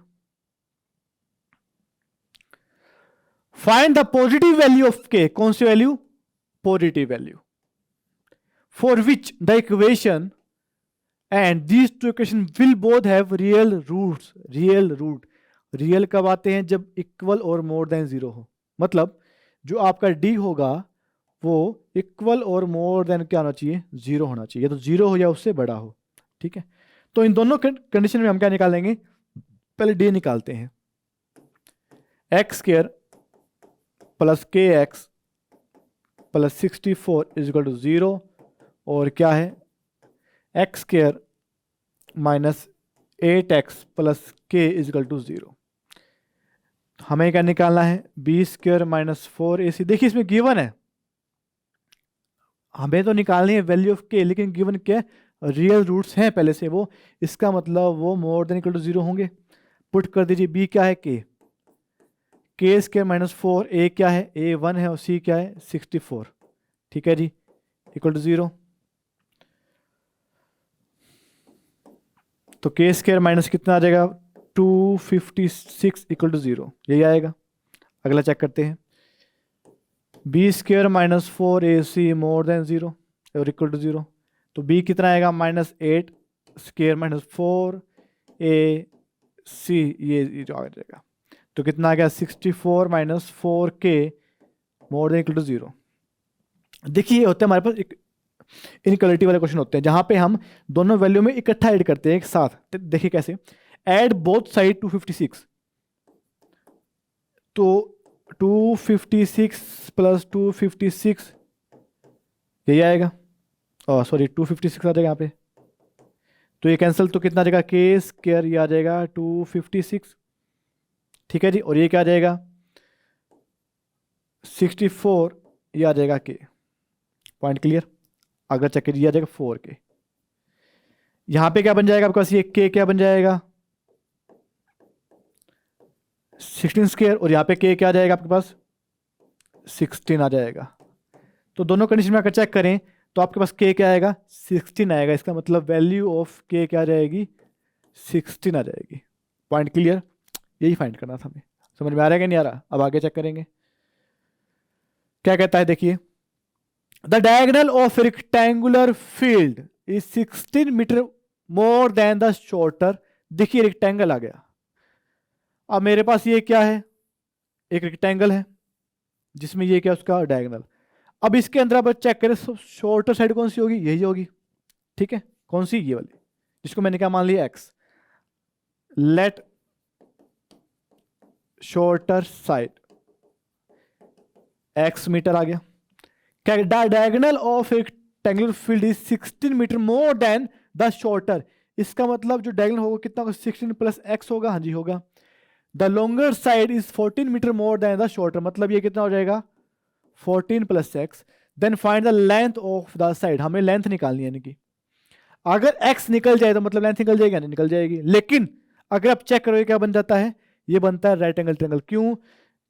find the positive value of k. कौन सी value? Positive value for which the equation and these two equation will both have real roots. Real root, real कब आते हैं? जब इक्वल और मोर देन जीरो हो। मतलब जो आपका डी होगा वो इक्वल और मोर देन क्या होना चाहिए? जीरो होना चाहिए, तो जीरो हो या उससे बड़ा हो। ठीक है, तो इन दोनों कंडीशन में हम क्या निकालेंगे? पहले डी निकालते हैं। X square plus k x plus 64 is equal to 0, और क्या है x square minus 8x plus k is equal to 0। हमें क्या निकालना है? B square minus 4ac। देखिए इसमें गिवन है, हमें तो निकालनी है वैल्यू ऑफ के, लेकिन गिवन क्या है? रियल रूट्स हैं पहले से वो, इसका मतलब वो मोर देन इक्वल टू 0 होंगे। पुट कर दीजिए, बी क्या है? के स्क्वायर माइनस 4, ए क्या है? ए 1 है, और सी क्या है? 64। ठीक है जी, इक्वल टू 0। तो के स्क्वायर माइनस कितना आ जाएगा? 256 इक्वल टू 0, यही आएगा। अगला चेक करते हैं, b square minus 4ac more than 0 और इक्वल टू 0। तो बी कितना आएगा? माइनस 8 स्क्वायर माइनस 4ac, ये 0 आ जाएगा। तो कितना आ गया? 64 minus 4k more than equal to 0। देखिए ये होता है हमारे पास एक इनइक्वालिटी वाले क्वेश्चन होते हैं जहां पे हम दोनों वैल्यू में इकट्ठा ऐड करते हैं एक साथ। तो देखिए कैसे, ऐड बोथ साइड 256। तो 256 प्लस 256 यही आएगा, और सॉरी 256 आ जाएगा यहाँ पे, तो ये कैंसिल, तो कितना आ जाएगा? के स्क्वायर, ये आ जाएगा 256। ठीक है जी, और ये क्या आ जाएगा? 64, ये आ जाएगा के। Point clear? अगर चेक कीजिए आ जाएगा 4k। यहां पे क्या बन जाएगा आपके पास? ये k क्या बन जाएगा? 16 स्क्वायर, और यहाँ पे k क्या आ जाएगा आपके पास? 16 आ जाएगा। तो दोनों कंडीशन में अगर चेक करें तो आपके पास k क्या आएगा? 16 आएगा। इसका मतलब वैल्यू ऑफ k क्या आ जाएगी? 16 आ जाएगी। Point clear? यही फाइंड करना था हमें। समझ में आ रहा है कि नहीं आ रहा? अब आगे चेक करेंगे क्या कहता है, देखिए, the diagonal of rectangular field is 16 metre more than the shorter. देखिए रेक्टेंगल आ गया। अब मेरे पास ये क्या है? एक रेक्टेंगल है जिसमें ये क्या? उसका डायगोनल। अब इसके अंदर आप चेक करें, शॉर्टर साइड कौन सी होगी? यही होगी। ठीक है, कौन सी? ये वाली, जिसको मैंने क्या मान लिया? X. Let shorter side x metre आ गया। क्या diagonal of rectangular field is 16 metre more than the shorter. इसका मतलब जो डायगोनल होगा कितना होगा? 16 प्लस एक्स होगा। हाँ जी होगा। The longer side is 14 metre more than the shorter, मतलब ये कितना हो जाएगा? 14 plus x. Then find the length of the side. हमें लेंथ निकालनी है, यानी कि अगर x निकल जाए तो मतलब लेंथ निकल जाएगी, नहीं निकल जाएगी। लेकिन अगर आप चेक करोगे क्या बन जाता है? ये बनता है राइट एंगल ट्रायंगल। क्यों?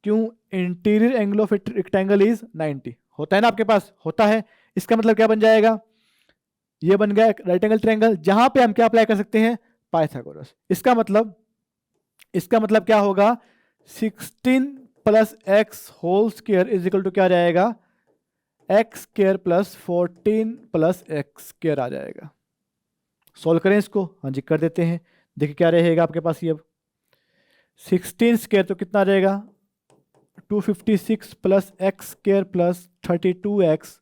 क्यों? Interior angle of rectangle is 90 होता है ना आपके पास? होता है। इसका मतलब क्या बन जाएगा? ये बन गया राइट एंगल ट्रायंगल, जहां पे हम क्या अप्लाई कर सकते हैं? पाइथागोरस। इसका मतलब क्या होगा? 16 plus x whole square is equal to क्या आ जाएगा? X square plus 14 plus x square आ जाएगा। सॉल्व करें इसको। हाँ जी कर देते हैं। देखिए क्या रहेगा आपके पास? ये अब 16 स्क्वायर तो कितना आ जाएगा? 256 plus x square plus 32x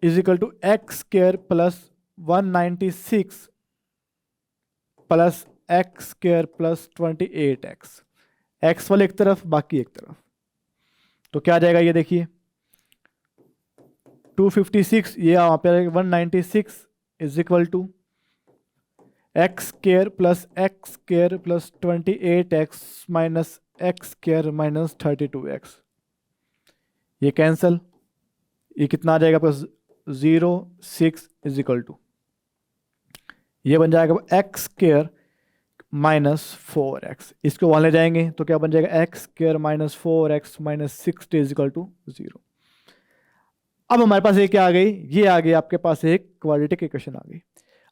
is equal to x square plus 196 plus x square plus 28x। X वाले एक तरफ, बाकी एक तरफ। तो क्या आ जाएगा? ये देखिए 256, ये वहां पे 196 is equal to x square plus x square plus 28x minus x square minus 32x। ये कैंसल, ये कितना आ जाएगा? प्लस 0 6 इज इक्वल टू, ये बन जाएगा एक्स स्क्वायर -4x, इसको वहाँ ले जाएंगे तो क्या बन जाएगा x square -4x -60 is equal to 0। अब हमारे पास ये क्या आ गई, ये आ गई आपके पास एक क्वाड्रेटिक इक्वेशन आ गई।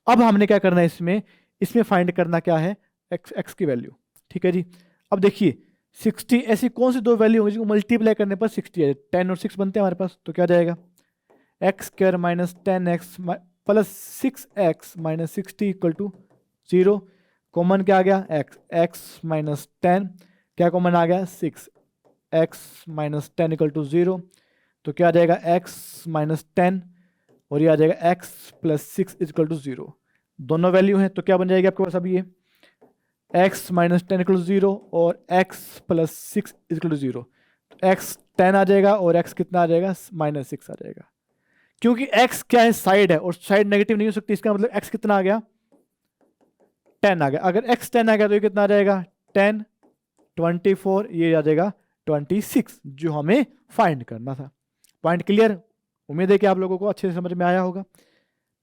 अब हमने क्या करना है इसमें, इसमें फाइंड करना क्या है, एक्स की वैल्यू। ठीक है जी। अब देखिए 60, ऐसी कौन सी दो वैल्यू होगी जिसको मल्टीप्लाई करने पर 60 है, 10 और 6 बनते हैं हमारे पास, तो क्या जाएगा x square -10x plus 6x -60 equal to 0। Common क्या आ गया x, x -10 क्या कॉमन आ गया 6, x -10 इक्वल टू 0। तो क्या आ जाएगा x -10 और ये आ जाएगा x प्लस 6 इक्वल टू 0। दोनों वैल्यू हैं तो क्या बन जाएगी आपके पास अभी ये x -10 इक्वल टू 0 और x plus 6 equal to 0। x 10 आ जाएगा और x कितना आ जाएगा -6 आ जाएगा, क्योंकि x क्या है साइड है और साइड नेगेटिव नहीं हो सकती, इसका मतलब x कितना आ गया 10 आ गया। अगर x 10 आ गया तो ये कितना आ जाएगा 10, 24, ये आ जाएगा 26 जो हमें फाइंड करना था। पॉइंट क्लियर, उम्मीद है कि आप लोगों को अच्छे से समझ में आया होगा।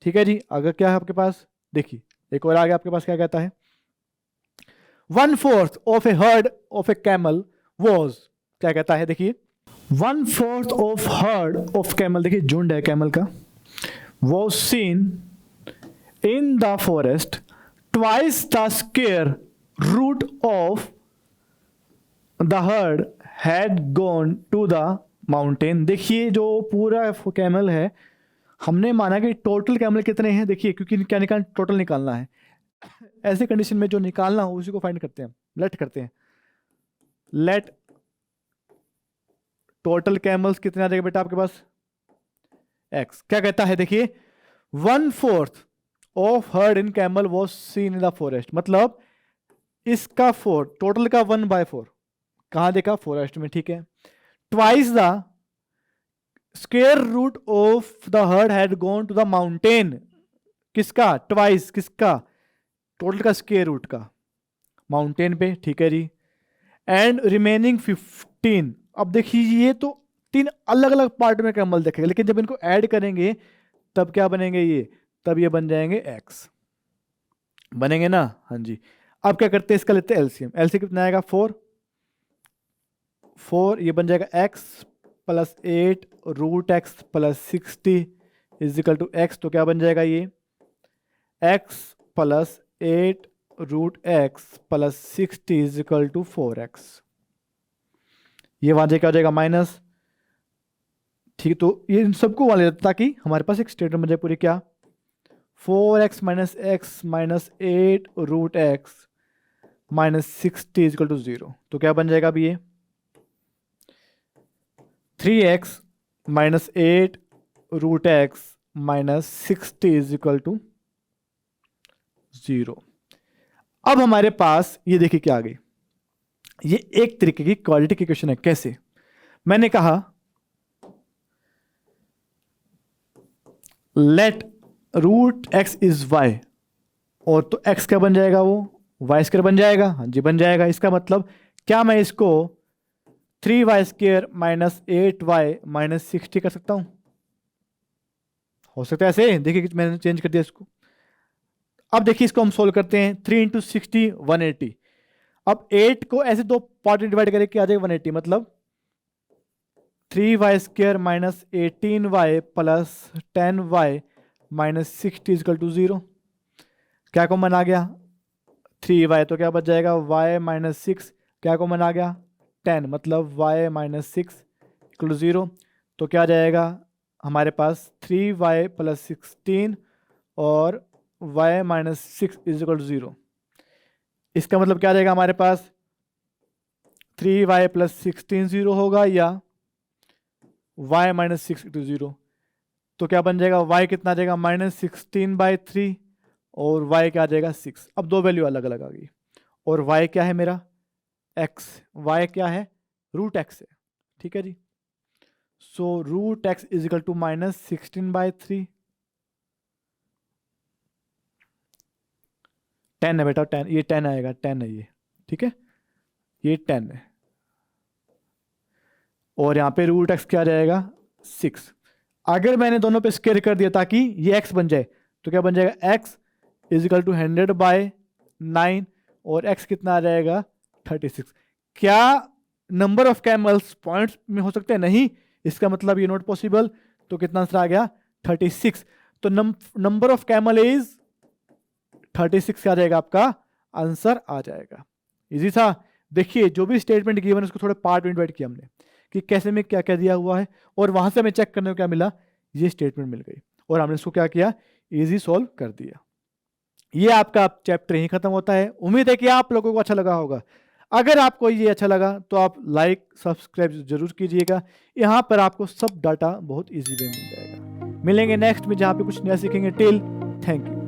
ठीक है जी। अगर क्या है आपके पास, देखिए एक और आगे आपके पास क्या कहता है, 1/4 of A heard of A camel was, क्या कहता है देखिए 1/4 ऑफ हर्ड ऑफ कैमल, देखिए झुंड है कैमल का, was seen in the forest twice the square root of the herd had gone to the mountain. देखिए जो पूरा कैमल है, हमने माना कि टोटल कैमल कितने हैं, देखिए क्योंकि क्या निकाल टोटल निकालना है, ऐसे कंडीशन में जो निकालना हो उसी को फाइंड करते हैं, लेट करते हैं। लेट टोटल कैमल्स कितने आ जाएगा बेटा आपके पास x, क्या कहता है देखिए 1/4 of heard in camel was seen in the forest, मतलब इसका 4 टोटल का 1/4 कहां देखा फॉरेस्ट में। ठीक है। Twice the square root of the herd had gone to the mountain, किसका ट्वाइस, किसका टोटल का स्क्वायर रूट का माउंटेन पे। ठीक है जी। एंड रिमेनिंग 15, अब देखिए ये तो 3 अलग अलग पार्ट में कैमल देखेगा, लेकिन जब इनको ऐड करेंगे तब क्या बनेंगे ये, तब ये बन जाएंगे x बनेंगे ना। हाँ जी। अब क्या करते हैं, इसका लेते हैं एलसीएम। एलसीएम कितना आएगा 4, ये बन जाएगा x plus 8 root x plus 60 is equal to x, तो क्या बन जाएगा ये x plus 8 root x plus 60 is equal to 4x। ये वहां क्या हो जाएगा माइनस। ठीक है, तो ये इन सबको वहां ले जाता ताकि हमारे पास एक स्टेटमेंट बन जाए पूरी, क्या 4x minus x minus 8 root x minus 60 is equal to 0। तो क्या बन जाएगा अभी ये 3x minus 8 root x minus 60 is equal to 0। अब हमारे पास ये देखिए क्या आ गई, ये एक तरीके की क्वाड्रेटिक इक्वेशन है। कैसे, मैंने कहा let root x is y, और तो x क्या बन जाएगा वो y स्क्वायर बन जाएगा। हाँ जी बन जाएगा। इसका मतलब क्या मैं इसको 3y square minus 8y minus 60 कर सकता हूं, हो सकता है ऐसे। देखिए मैंने चेंज कर दिया इसको। अब देखिए इसको हम सोल्व करते हैं, 3 इंटू 60 180। अब 8 को ऐसे दो पार्ट में डिवाइड करके आ जाएगा 180, मतलब 3y square minus 18y plus 10y minus 60 is equal to 0। क्या कॉमन आ गया 3y, तो क्या बच जाएगा y माइनस 6, क्या कॉमन आ गया 10, मतलब y माइनस 6 इक्वल टू 0। तो क्या जाएगा हमारे पास 3y प्लस 16 और y minus 6 is equal to 0। इसका मतलब क्या जाएगा हमारे पास 3y प्लस 16 0 होगा या y माइनस 6 टू 0। तो क्या बन जाएगा y कितना आ जाएगा माइनस 16/3 और y क्या आ जाएगा 6। अब दो वैल्यू अलग अलग आ गई और y क्या है मेरा x, y क्या है रूट x है। ठीक है जी। So root x is equal to minus 16/3, 10 है बेटा 10, ये 10 आएगा 10 है ये। ठीक है ये 10 है और यहाँ पे रूट x क्या जाएगा 6। अगर मैंने दोनों पे स्क्वायर कर दिया ताकि ये x बन जाए तो क्या बन जाएगा x इज इक्वल टू 100/9 और x कितना आ जाएगा 36। क्या नंबर ऑफ कैमल्स पॉइंट्स में हो सकते हैं? नहीं, इसका मतलब ये नॉट पॉसिबल। तो कितना आंसर आ गया 36। तो नंबर ऑफ कैमल इज 36 आ जाएगा, आपका आंसर आ जाएगा। इजी था। देखिए जो भी स्टेटमेंट गिवन है उसको थोड़े पार्ट में डिवाइड किया हमने कि कैसे में क्या क्या दिया हुआ है, और वहां से हमें चेक करने को क्या मिला, ये स्टेटमेंट मिल गई और हमने इसको क्या किया, इजी सॉल्व कर दिया। ये आपका चैप्टर यहीं खत्म होता है। उम्मीद है कि आप लोगों को अच्छा लगा होगा। अगर आपको ये अच्छा लगा तो आप लाइक सब्सक्राइब जरूर कीजिएगा। यहाँ पर आपको सब डाटा बहुत इजी वे मिल जाएगा। मिलेंगे नेक्स्ट में जहाँ पे कुछ नया सीखेंगे। Till thank you.